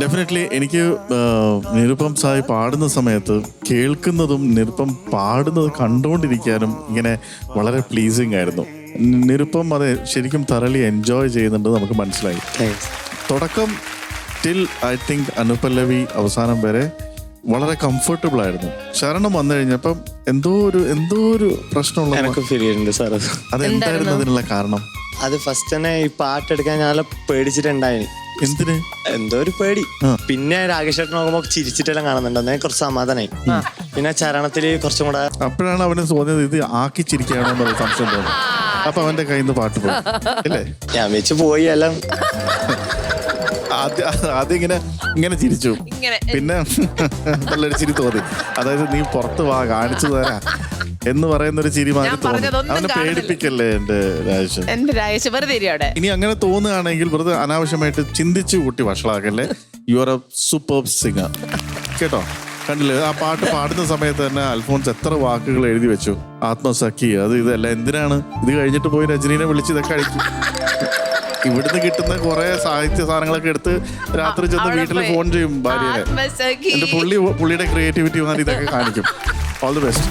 Definitely എനിക്ക് നിരുപം സായി പാടുന്ന സമയത്ത് കേൾക്കുന്നതും നിരുപം പാടുന്നത് കണ്ടുകൊണ്ടിരിക്കാനും ഇങ്ങനെ വളരെ പ്ലീസിങ് ആയിരുന്നു. നിരുപം അത് ശരിക്കും തറലി എൻജോയ് ചെയ്യുന്നുണ്ട് നമുക്ക് മനസ്സിലായി. തുടക്കം ടിൽ ഐ തിങ്ക് അനുപല്ലവി അവസാനം വരെ വളരെ കംഫർട്ടബിൾ ആയിരുന്നു. ശരണം വന്നു കഴിഞ്ഞപ്പം എന്തോ ഒരു പ്രശ്നമുള്ള എനിക്ക് ഫീൽ ചെയ്യുന്നുണ്ട് സാർ. അത് എന്തായിരുന്നു അതിനുള്ള കാരണം? അത് ഫസ്റ്റ് തന്നെ ഈ പാട്ടെടുക്കാൻ ഞാൻ പേടിച്ചിട്ടുണ്ടായിന്. എന്തിന്? എന്തോ ഒരു പേടി. പിന്നെ രാകേഷ് ചേട്ടൻ നോക്കുമ്പോ ചിരിച്ചിട്ടെല്ലാം കാണുന്നുണ്ട്. അതിനെ കുറച്ച് സമാധാനായി. പിന്നെ ചരണത്തില് കുറച്ചും കൂടെ അപ്പോഴാണ് അവന് തോന്നിയത് ഇത് ആക്കി ചിരിക്കുകയാണോ എന്നുള്ള സംശയം തോന്നി. അപ്പൊ അവന്റെ കയ്യിൽ നിന്ന് പാട്ട് പോയി അല്ലേ? ഞാൻ വെച്ച് പോയി എല്ലാം. ആദ്യം ഇങ്ങനെ ചിരിച്ചു, പിന്നെ നല്ലൊരു ചിരി തോന്നി. അതായത് നീ പുറത്ത് വാ കാണിച്ചു തരാ എന്ന് പറയുന്നൊരു ചിരി മാറി തോന്നി. അവനെ പേടിപ്പിക്കല്ലേ എന്റെ രാജേഷ്. ഇനി അങ്ങനെ തോന്നുകയാണെങ്കിൽ വെറുതെ അനാവശ്യമായിട്ട് ചിന്തിച്ചു കൂട്ടി വഷളാക്കല്ലേ. You are a super singer കേട്ടോ. കണ്ടില്ലേ ആ പാട്ട് പാടുന്ന സമയത്ത് തന്നെ അൽഫോൺസ് എത്ര വാക്കുകൾ എഴുതി വെച്ചു. ആത്മസഖി അത് ഇതല്ല. എന്തിനാണ് ഇത് കഴിഞ്ഞിട്ട് പോയി രജനീനെ വിളിച്ച് ഇതൊക്കെ അഴിക്കും? ഇവിടുന്ന് കിട്ടുന്ന കുറെ സാഹിത്യ സാധനങ്ങളൊക്കെ എടുത്ത് രാത്രി ചെന്ന് വീട്ടിൽ ഫോൺ ചെയ്യും ഭാര്യയെ. എന്റെ പുള്ളിയുടെ ക്രിയേറ്റിവിറ്റി വന്നാൽ ഇതൊക്കെ കാണിക്കും. All the best.